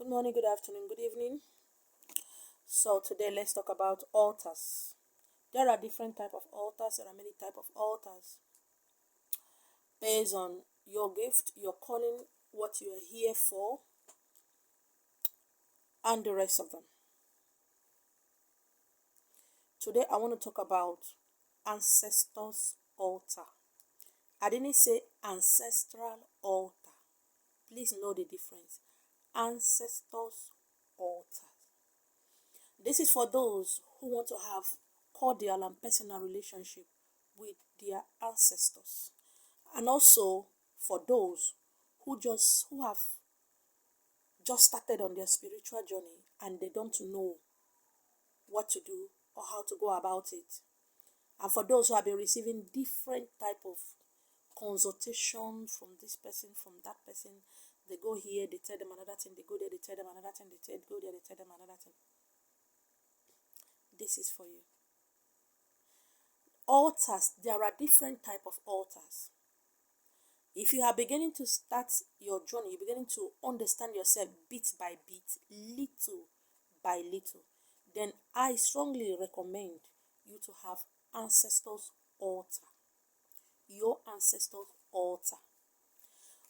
Good morning, good afternoon, good evening. So today let's talk about altars. There are different type of altars. There are many type of altars based on your gift, your calling, what you are here for, and the rest of them. Today I want to talk about ancestors altar. I didn't say ancestral altar. Please know the difference. Ancestors altar. This is for those who want to have cordial and personal relationship with their ancestors. And also for those who have just started on their spiritual journey and they don't know what to do or how to go about it. And for those who have been receiving different type of consultation from this person, from that person, they go here, they tell them another thing, they go there, they tell them another thing, go there, they tell them another thing. This is for you. Altars, there are different type of altars. If you are beginning to start your journey, you're beginning to understand yourself bit by bit, little by little, then I strongly recommend you to have ancestors altar. Your ancestors altar.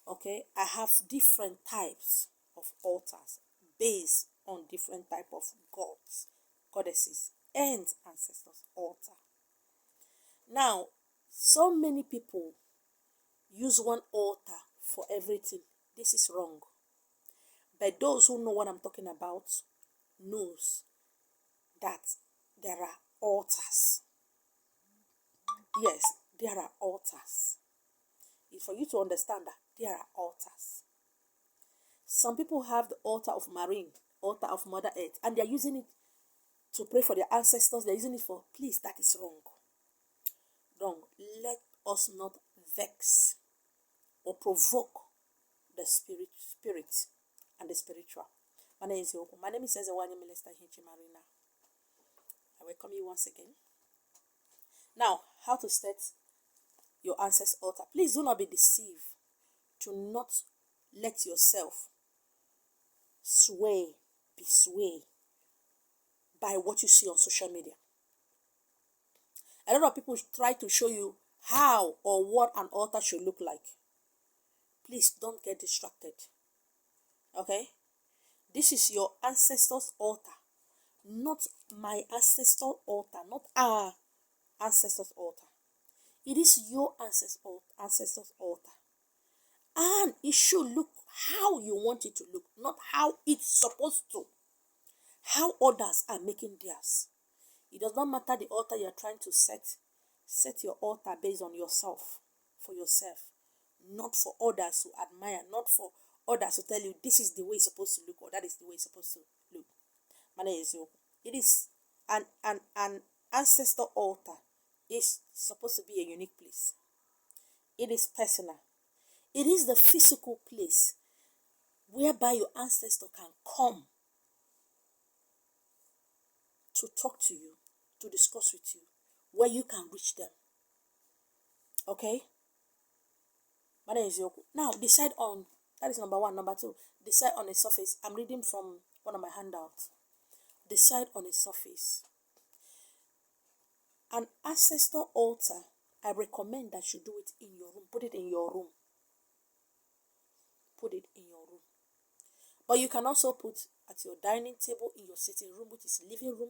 Okay, I have different types of altars based on different type of gods, goddesses, and ancestors altar. Now, so many people use one altar for everything. This is wrong. But those who know what I'm talking about knows that there are altars. Yes, there are altars. It's for you to understand that there are altars. Some people have the altar of Marine, altar of Mother Earth, and they're using it to pray for their ancestors. They're using it for, please, that is wrong. Wrong. Let us not vex or provoke the spirit and the spiritual. My name is Yoko. My name is Ezewanya Minister Hinchi Marina. I welcome you once again. Now, how to set your ancestor altar. Please do not be deceived. To not let yourself be swayed by what you see on social media. A lot of people try to show you how or what an altar should look like. Please don't get distracted. Okay? This is your ancestors' altar. Not my ancestor altar. Not our ancestors' altar. It is your ancestors' altar. And it should look how you want it to look. Not how it's supposed to. How others are making theirs. It does not matter the altar you're trying to set. Set your altar based on yourself. For yourself. Not for others to admire. Not for others to tell you this is the way it's supposed to look or that is the way it's supposed to look. My name is Yoko. It is an ancestor altar. Is supposed to be a unique place. It is personal. It is the physical place whereby your ancestor can come to talk to you, to discuss with you, where you can reach them. Okay? My name is Yoko. Now, decide on, that is number one. Number two, decide on a surface. I'm reading from one of my handouts. Decide on a surface. An ancestor altar, I recommend that you do it in your room. Put it in your room. Put it in your room. But you can also put at your dining table, in your sitting room, which is living room,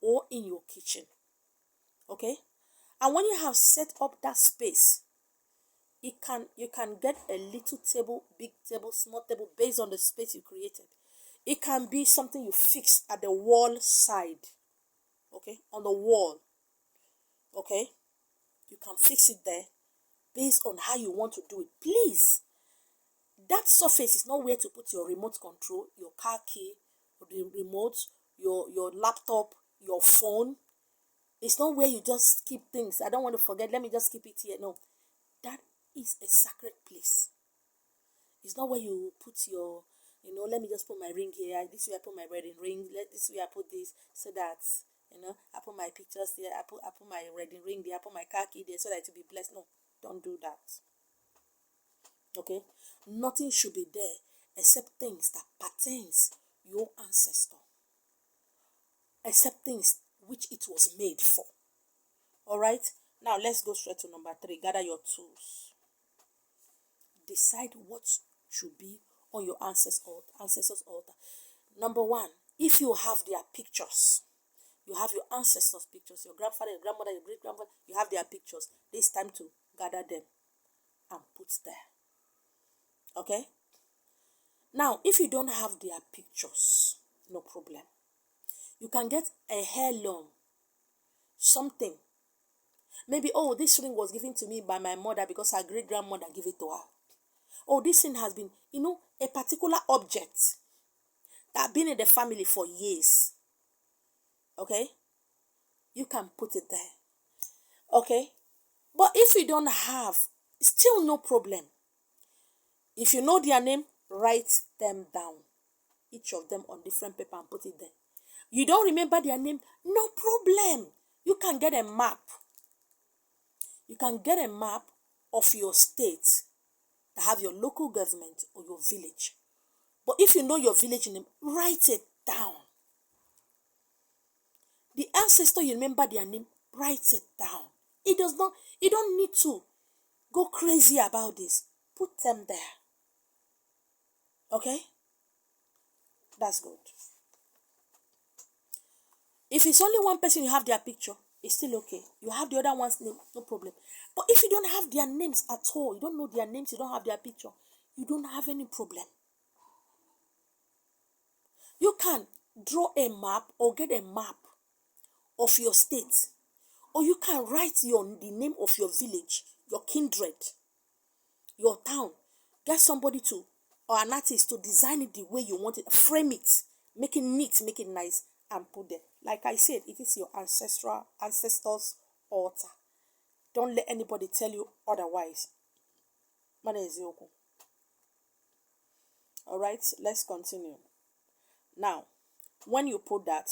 or in your kitchen. Okay? And when you have set up that space, you can get a little table, big table, small table, based on the space you created. It can be something you fix at the wall side. Okay? On the wall. Okay? You can fix it there based on how you want to do it. Please. That surface is not where to put your remote control, your car key, the remote, your laptop, your phone. It's not where you just keep things. I don't want to forget. Let me just keep it here. No. That is a sacred place. It's not where you put your, let me just put my ring here. This way I put my wedding ring. This way I put this so that, I put my pictures there. I put my wedding ring there. I put my car key there so that it will be blessed. No, don't do that. Okay? Nothing should be there except things that pertains your ancestor, except things which it was made for. All right. Now let's go straight to number 3. Gather your tools. Decide what should be on your ancestors' altar. Number 1, if you have their pictures, you have your ancestors' pictures, your grandfather, your grandmother, your great grandfather, you have their pictures. It's time to gather them and put there. Okay? Now, if you don't have their pictures, no problem. You can get a heirloom, something. Maybe, oh, this ring was given to me by my mother because her great grandmother gave it to her. Oh, this thing has been, a particular object that been in the family for years. Okay? You can put it there. Okay? But if you don't have, still no problem. If you know their name, write them down. Each of them on different paper and put it there. You don't remember their name, no problem. You can get a map. You can get a map of your state that have your local government or your village. But if you know your village name, write it down. The ancestor, you remember their name, write it down. You don't need to go crazy about this. Put them there. Okay? That's good. If it's only one person you have their picture, it's still okay. You have the other one's name, no problem. But if you don't have their names at all, you don't know their names, you don't have their picture, you don't have any problem. You can draw a map or get a map of your state. Or you can write the name of your village, your kindred, your town. Get somebody or an artist to design it the way you want it. Frame it. Make it neat, make it nice, and put there. Like I said, it is your ancestors' altar. Don't let anybody tell you otherwise. Alright, let's continue. Now, when you put that,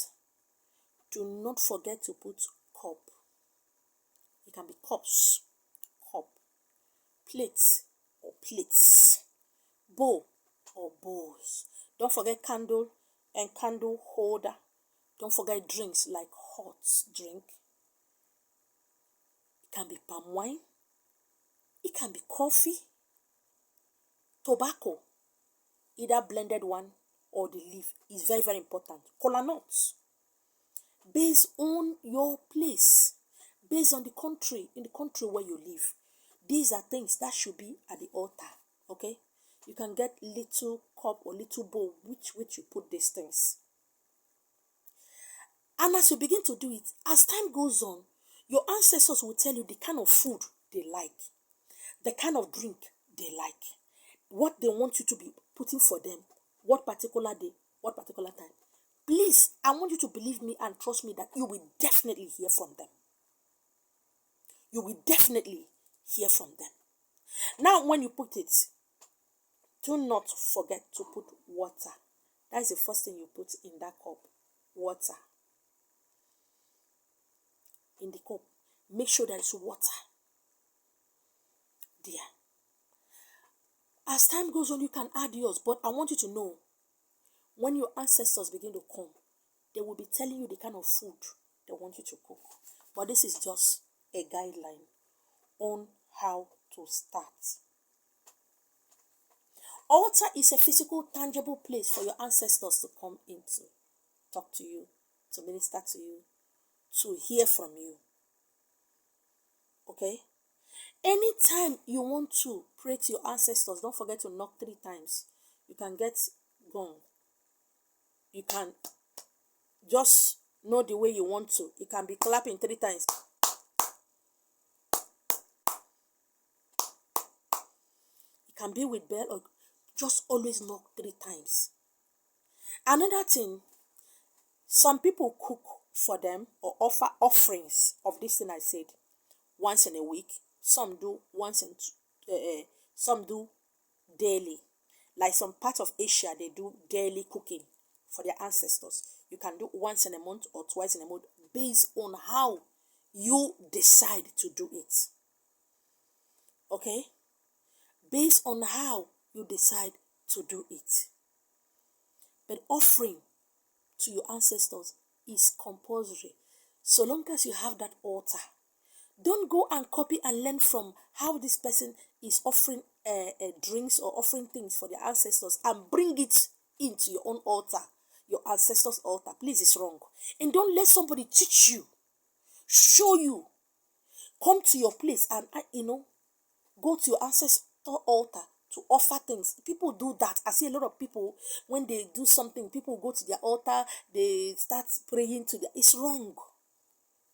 do not forget to put cup. It can be cups, cup, plates or plates, bowl or bowls. Don't forget candle and candle holder. Don't forget drinks like hot drink. It can be palm wine. It can be coffee, tobacco, either blended one or the leaf is very, very important. Kola nuts. Based on your place, based on the country, in the country where you live, these are things that should be at the altar. Okay? You can get little cup or little bowl which you put these things. And as you begin to do it, as time goes on, your ancestors will tell you the kind of food they like, the kind of drink they like, what they want you to be putting for them, what particular day, what particular time. Please, I want you to believe me and trust me that you will definitely hear from them. You will definitely hear from them. Now, when you put it, do not forget to put water. That is the first thing you put in that cup. Water. In the cup. Make sure there is water there. As time goes on, you can add yours. But I want you to know, when your ancestors begin to come, they will be telling you the kind of food they want you to cook. But this is just a guideline on how to start. Altar is a physical, tangible place for your ancestors to come into, talk to you, to minister to you, to hear from you. Okay? Anytime you want to pray to your ancestors, don't forget to knock 3 times. You can get gong. You can just know the way you want to. It can be clapping 3 times. It can be with bell or just always knock 3 times. Another thing, some people cook for them or offer offerings of this thing I said once in a week. Some do some do daily. Like some part of Asia, they do daily cooking for their ancestors. You can do once in a month or twice in a month based on how you decide to do it. Okay? Based on how you decide to do it. But offering to your ancestors is compulsory. So long as you have that altar, don't go and copy and learn from how this person is offering drinks or offering things for their ancestors and bring it into your own altar, your ancestors' altar. Please, it's wrong. And don't let somebody teach you, show you, come to your place and, go to your ancestor altar to offer things. People do that. I see a lot of people, when they do something, people go to their altar, they start praying to their... It's wrong.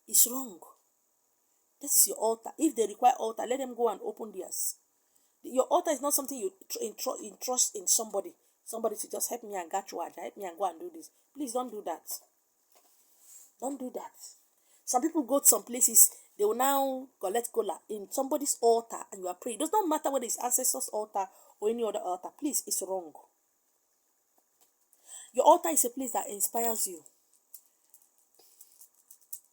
It's wrong. This is your altar. If they require altar, let them go and open theirs. Your altar is not something you entrust in somebody. Somebody to just help me and get you, help me and go and do this. Please don't do that. Don't do that. Some people go to some places, they will now collect cola in somebody's altar and you are praying. It does not matter whether it's ancestors' altar or any other altar. Please, it's wrong. Your altar is a place that inspires you.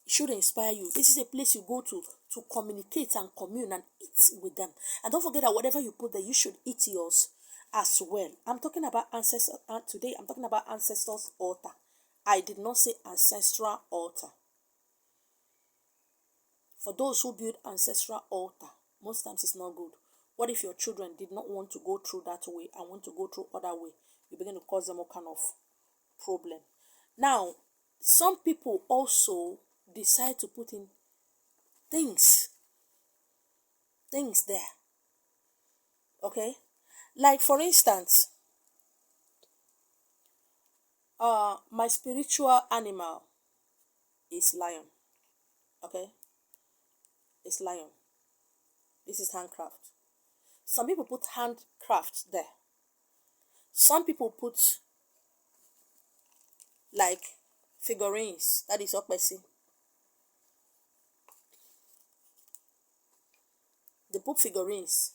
It should inspire you. This is a place you go to communicate and commune and eat with them. And don't forget that whatever you put there, you should eat yours as well. I'm talking about ancestors today. I'm talking about ancestors' altar. I did not say ancestral altar. For those who build ancestral altar, most times it's not good. What if your children did not want to go through that way and want to go through other way? You begin to cause them all kind of problem. Now, some people also decide to put in things there. Okay? Like for instance, my spiritual animal is lion. Okay? It's lion. This is handcraft. Some people put handcraft there. Some people put like figurines. That is okpesi. They put figurines.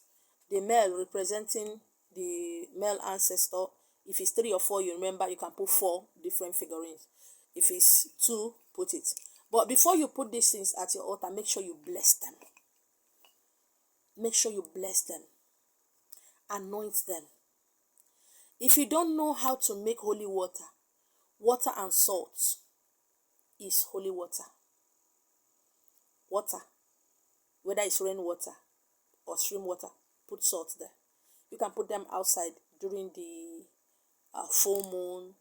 The male representing the male ancestor. If it's 3 or 4, you remember you can put 4 different figurines. If it's 2, put it. But before you put these things at your altar, make sure you bless them. Make sure you bless them. Anoint them. If you don't know how to make holy water, water and salt is holy water. Water, whether it's rainwater or stream water, put salt there. You can put them outside during the full moon,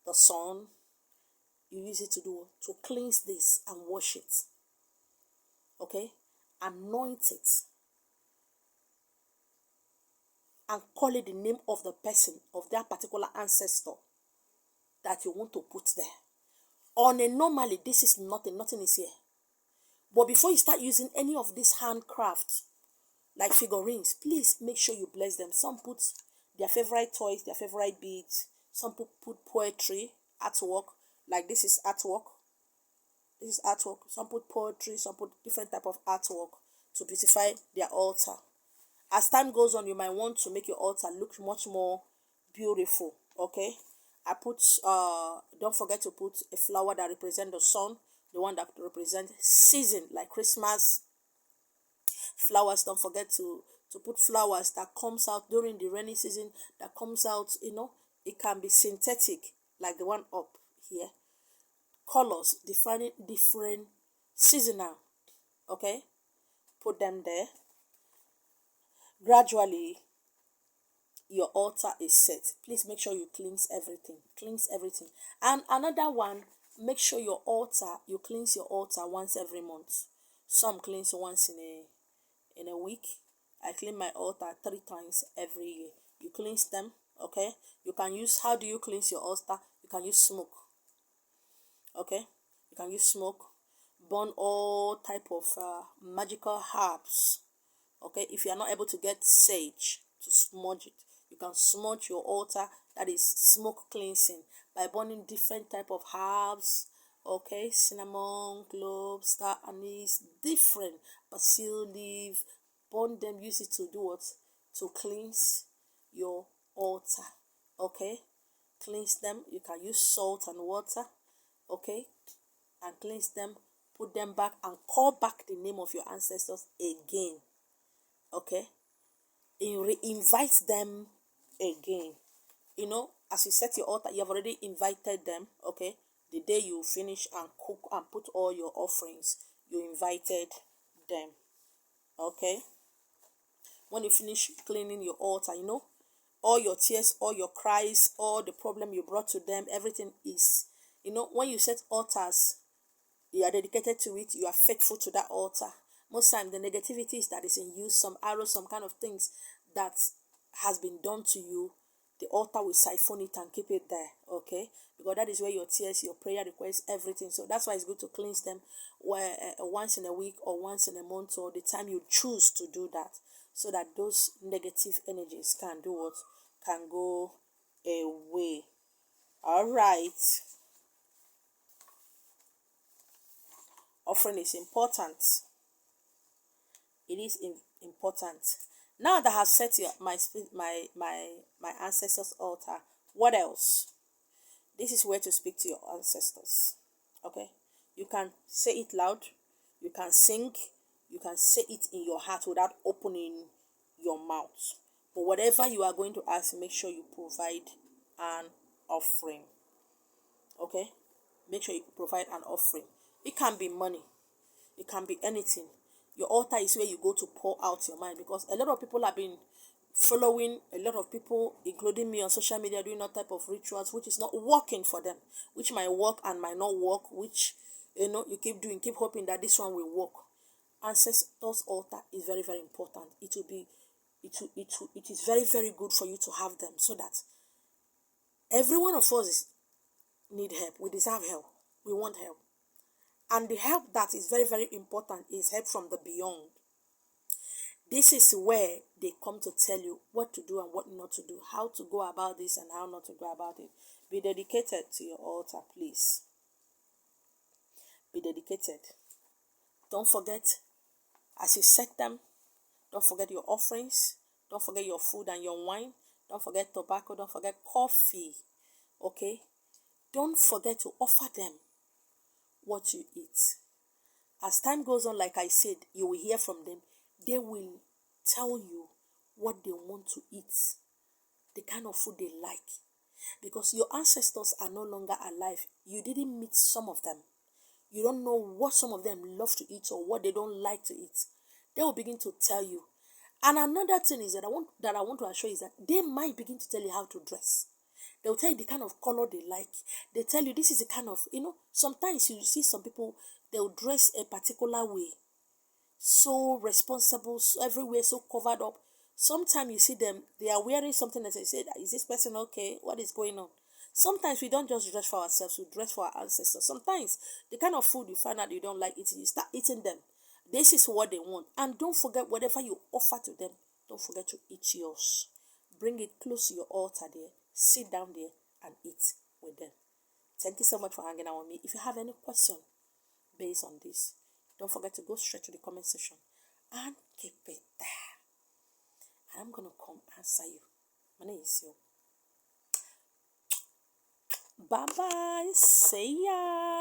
the sun. You use it to cleanse this and wash it. Okay? Anoint it. And call it the name of the person, of that particular ancestor that you want to put there. On a normally, this is nothing is here. But before you start using any of these handcrafts, like figurines, please make sure you bless them. Some put their favorite toys, their favorite beads. Some put poetry, artwork. Like this is artwork. This is artwork. Some put poetry, some put different type of artwork to beautify their altar. As time goes on, you might want to make your altar look much more beautiful. Okay? I put don't forget to put a flower that represents the sun, the one that represents season, like Christmas flowers. Don't forget to put flowers that comes out during the rainy season, that comes out, it can be synthetic, like the one up here. Colors defining different seasonal. Okay? Put them there. Gradually, your altar is set. Please make sure you cleanse everything. Cleanse everything. And another one, make sure your altar, you cleanse your altar once every month. Some cleanse once in a week. I clean my altar 3 times every year. You cleanse them, okay? You can use, how do you cleanse your altar? You can use smoke. Okay? You can use smoke. Burn all type of magical herbs. Okay? If you are not able to get sage to smudge it, you can smudge your altar, that is smoke cleansing, by burning different type of herbs. Okay? Cinnamon, cloves, star anise, different basil leaf. Burn them, use it to do what? To cleanse your altar. Okay? Cleanse them. You can use salt and water. Okay? And cleanse them. Put them back and call back the name of your ancestors again. Okay? Invite them again. As you set your altar, you have already invited them, okay? The day you finish and cook and put all your offerings, you invited them, okay? When you finish cleaning your altar, all your tears, all your cries, all the problem you brought to them, everything is, when you set altars, you are dedicated to it, you are faithful to that altar. Most time the negativities that is in you, some arrows, some kind of things that has been done to you, the altar will siphon it and keep it there, okay? Because that is where your tears, your prayer requests, everything. So that's why it's good to cleanse them once in a week or once in a month, or the time you choose to do that, so that those negative energies can do what? Can go away. All right. Offering is important. It is important. Now that I have set my ancestors' altar, what else? This is where to speak to your ancestors. Okay? You can say it loud, you can sing, you can say it in your heart without opening your mouth. But whatever you are going to ask, make sure you provide an offering. Okay? Make sure you provide an offering. It can be money. It can be anything. Your altar is where you go to pour out your mind, because a lot of people have been following a lot of people, including me, on social media, doing that type of rituals which is not working for them, which might work and might not work, which you keep doing, keep hoping that this one will work. Ancestors' altar is very, very important. It is very, very good for you to have them, so that every one of us need help. We deserve help. We want help. And the help that is very, very important is help from the beyond. This is where they come to tell you what to do and what not to do, how to go about this and how not to go about it. Be dedicated to your altar, please. Be dedicated. Don't forget, as you set them, don't forget your offerings. Don't forget your food and your wine. Don't forget tobacco. Don't forget coffee. Okay? Don't forget to offer them what you eat. As time goes on, like I said, you will hear from them. They will tell you what they want to eat, the kind of food they like. Because your ancestors are no longer alive. You didn't meet some of them. You don't know what some of them love to eat or what they don't like to eat. They will begin to tell you. And another thing is that I want to assure you is that they might begin to tell you how to dress. They'll tell you the kind of color they like. They tell you this is the kind of, sometimes you see some people, they'll dress a particular way. So responsible, so everywhere, so covered up. Sometimes you see them, they are wearing something that they say, is this person okay? What is going on? Sometimes we don't just dress for ourselves, we dress for our ancestors. Sometimes the kind of food you find out you don't like eating, you start eating them. This is what they want. And don't forget, whatever you offer to them, don't forget to eat yours. Bring it close to your altar there. Sit down there and eat with them. Thank you so much for hanging out with me. If you have any question based on this, don't forget to go straight to the comment section and keep it there. And I'm going to come answer you. My name is you. Bye-bye. See ya.